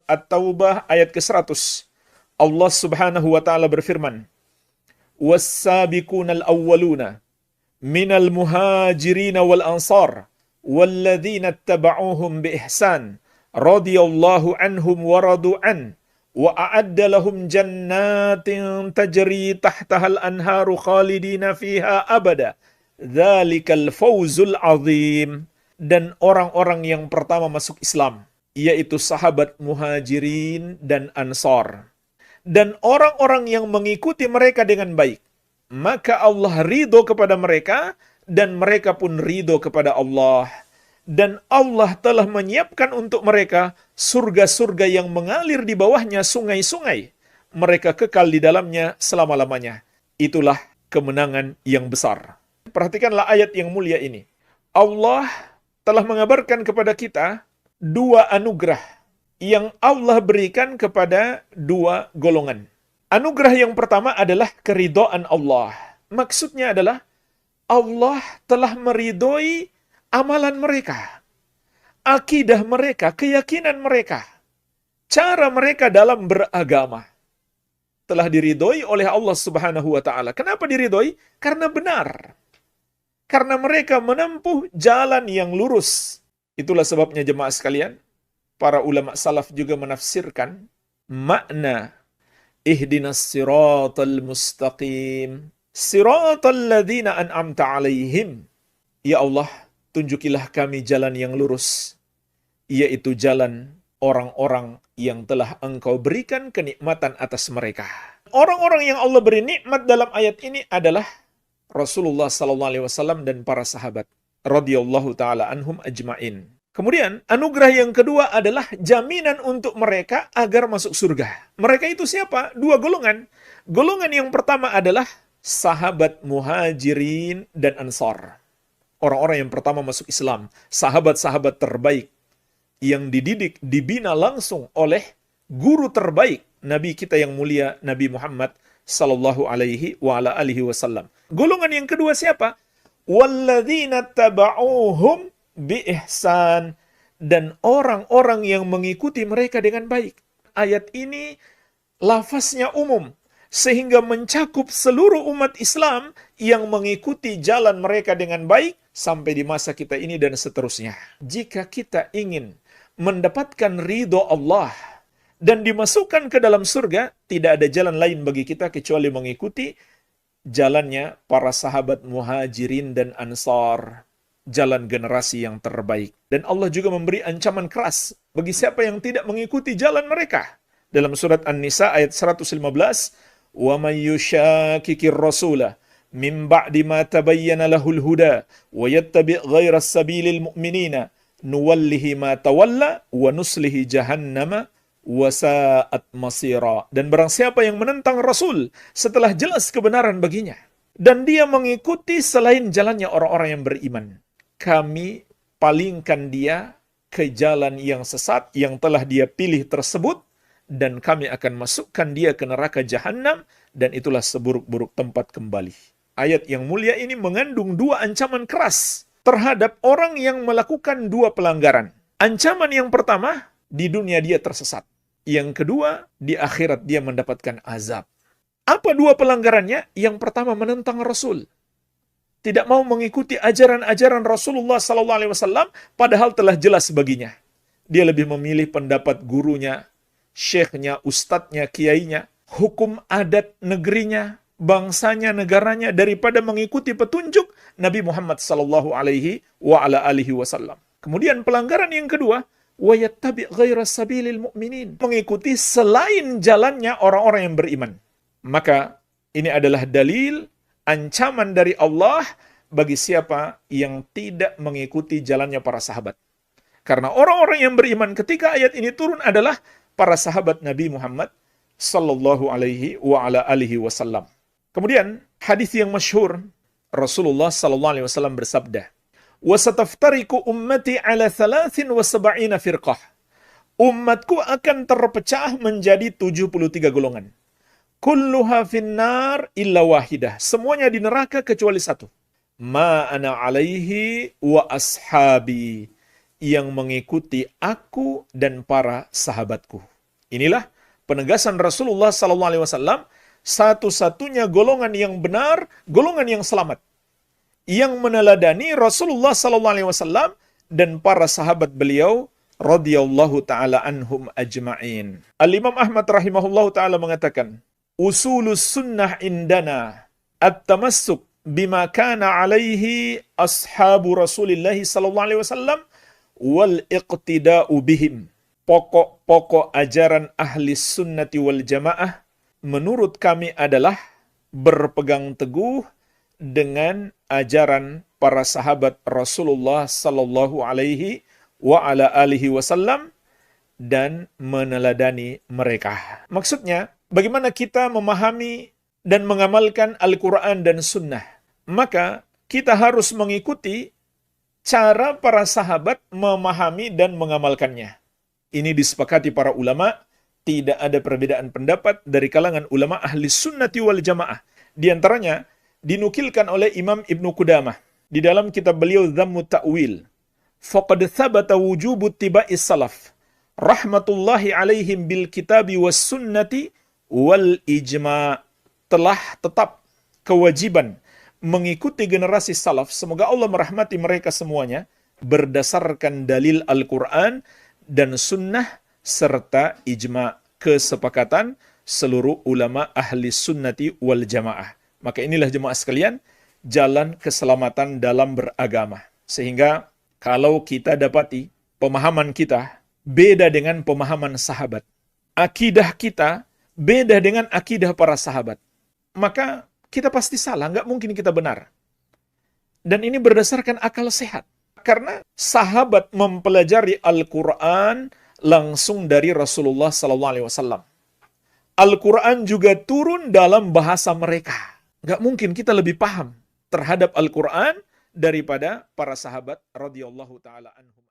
At-Taubah ayat ke-100. Allah Subhanahu wa taala berfirman, "Was-sabiqunal awwaluna minal muhajirin wal ansar walladzina ittaba'uuhum bi ihsan radhiyallahu anhum wa radu an wa a'adda lahum jannatin tajri tahtahal anharu khalidina fiha abada dzalikal fawzul azim." Dan orang-orang yang pertama masuk Islam, yaitu sahabat muhajirin dan ansar, dan orang-orang yang mengikuti mereka dengan baik, maka Allah ridho kepada mereka, dan mereka pun ridho kepada Allah. Dan Allah telah menyiapkan untuk mereka surga-surga yang mengalir di bawahnya sungai-sungai. Mereka kekal di dalamnya selama-lamanya. Itulah kemenangan yang besar. Perhatikanlah ayat yang mulia ini. Allah telah mengabarkan kepada kita dua anugerah yang Allah berikan kepada dua golongan. Anugerah yang pertama adalah keridhaan Allah. Maksudnya adalah Allah telah meridhoi amalan mereka, akidah mereka, keyakinan mereka, cara mereka dalam beragama. Telah diridhoi oleh Allah Subhanahu wa taala. Kenapa diridhoi? Karena benar. Karena mereka menempuh jalan yang lurus. Itulah sebabnya jemaah sekalian, para ulama salaf juga menafsirkan makna ihdinas siratal mustaqim, siratal ladzina an'amta alaihim. Ya Allah, tunjukilah kami jalan yang lurus, yaitu jalan orang-orang yang telah Engkau berikan kenikmatan atas mereka. Orang-orang yang Allah beri nikmat dalam ayat ini adalah Rasulullah SAW dan para sahabat radhiyallahu taala anhum ajmain. Kemudian anugerah yang kedua adalah jaminan untuk mereka agar masuk surga. Mereka itu siapa? Dua golongan. Golongan yang pertama adalah sahabat muhajirin dan ansar. Orang-orang yang pertama masuk Islam, sahabat-sahabat terbaik yang dididik, dibina langsung oleh guru terbaik Nabi kita yang mulia, Nabi Muhammad sallallahu alaihi wa ala alihi wasallam. Golongan yang kedua siapa? Walladzina taba'uuhum bi ihsan, dan orang-orang yang mengikuti mereka dengan baik. Ayat ini lafaznya umum sehingga mencakup seluruh umat Islam yang mengikuti jalan mereka dengan baik sampai di masa kita ini dan seterusnya. Jika kita ingin mendapatkan ridho Allah dan dimasukkan ke dalam surga, tidak ada jalan lain bagi kita kecuali mengikuti jalannya para sahabat muhajirin dan ansar, jalan generasi yang terbaik. Dan Allah juga memberi ancaman keras bagi siapa yang tidak mengikuti jalan mereka. Dalam surat An-Nisa ayat 115, "Wa may yushakikir rasulah min ba'di ma tabayyana lahul huda wa yattabi' ghayra sabilil mu'minina nuwallihi ma tawalla wa nuslihi jahannama wasa'at masira." Dan barang siapa yang menentang Rasul setelah jelas kebenaran baginya, dan dia mengikuti selain jalannya orang-orang yang beriman, kami palingkan dia ke jalan yang sesat yang telah dia pilih tersebut, dan kami akan masukkan dia ke neraka jahanam, dan itulah seburuk-buruk tempat kembali. Ayat yang mulia ini mengandung dua ancaman keras terhadap orang yang melakukan dua pelanggaran. Ancaman yang pertama, di dunia dia tersesat. Yang kedua, di akhirat dia mendapatkan azab. Apa dua pelanggarannya? Yang pertama, menentang Rasul. Tidak mau mengikuti ajaran-ajaran Rasulullah SAW, padahal telah jelas baginya. Dia lebih memilih pendapat gurunya, syekhnya, ustadznya, kiainya, hukum adat negerinya, bangsanya, negaranya, daripada mengikuti petunjuk Nabi Muhammad SAW. Kemudian pelanggaran yang kedua, وَيَتَّبِعْ غَيْرَ سَبِيلِ الْمُؤْمِنِينَ, mengikuti selain jalannya orang-orang yang beriman. Maka ini adalah dalil ancaman dari Allah bagi siapa yang tidak mengikuti jalannya para sahabat. Karena orang-orang yang beriman ketika ayat ini turun adalah para sahabat Nabi Muhammad sallallahu alaihi wa ala alihi wasallam. Kemudian hadis yang masyhur, Rasulullah sallallahu alaihi wasallam bersabda, "Wasataftariku ummati ala 73 firqah." Umatku akan terpecah menjadi 73 golongan. Kulluha finnar illa wahidah. Semuanya di neraka kecuali satu. Ma ana alaihi wa ashabi. Yang mengikuti aku dan para sahabatku. Inilah penegasan Rasulullah SAW, satu-satunya golongan yang benar, golongan yang selamat, yang meneladani Rasulullah SAW dan para sahabat beliau radhiyallahu taala anhum ajma'in. Al-Imam Ahmad rahimahullahu taala mengatakan, usulus sunnah indana at-tamassuk bima kana alaihi ashabu Rasulillah sallallahu alaihi wasallam wal iqtida'u bihim. Pokok-pokok ajaran ahli sunnati wal jamaah menurut kami adalah berpegang teguh dengan ajaran para sahabat Rasulullah sallallahu alaihi wa ala alihi wasallam dan meneladani mereka. Maksudnya, bagaimana kita memahami dan mengamalkan Al-Quran dan Sunnah? Maka kita harus mengikuti cara para sahabat memahami dan mengamalkannya. Ini disepakati para ulama, tidak ada perbedaan pendapat dari kalangan ulama ahli sunnati wal jamaah. Di antaranya, dinukilkan oleh Imam Ibnu Qudamah di dalam kitab beliau Dhammu Ta'wil. Faqad thabata wujubu tiba'is salaf rahmatullahi alaihim bil kitabi was sunnati wal ijma'. Telah tetap kewajiban mengikuti generasi salaf, semoga Allah merahmati mereka semuanya, berdasarkan dalil Al-Quran dan sunnah serta ijma', kesepakatan seluruh ulama ahli sunnati wal jamaah. Maka inilah jemaah sekalian, jalan keselamatan dalam beragama. Sehingga kalau kita dapati pemahaman kita beda dengan pemahaman sahabat, akidah kita beda dengan akidah para sahabat, maka kita pasti salah, nggak mungkin kita benar. Dan ini berdasarkan akal sehat. Karena sahabat mempelajari Al-Quran langsung dari Rasulullah SAW. Al-Quran juga turun dalam bahasa mereka. Nggak mungkin kita lebih paham terhadap Al-Quran daripada para sahabat radhiyallahu ta'ala anhum.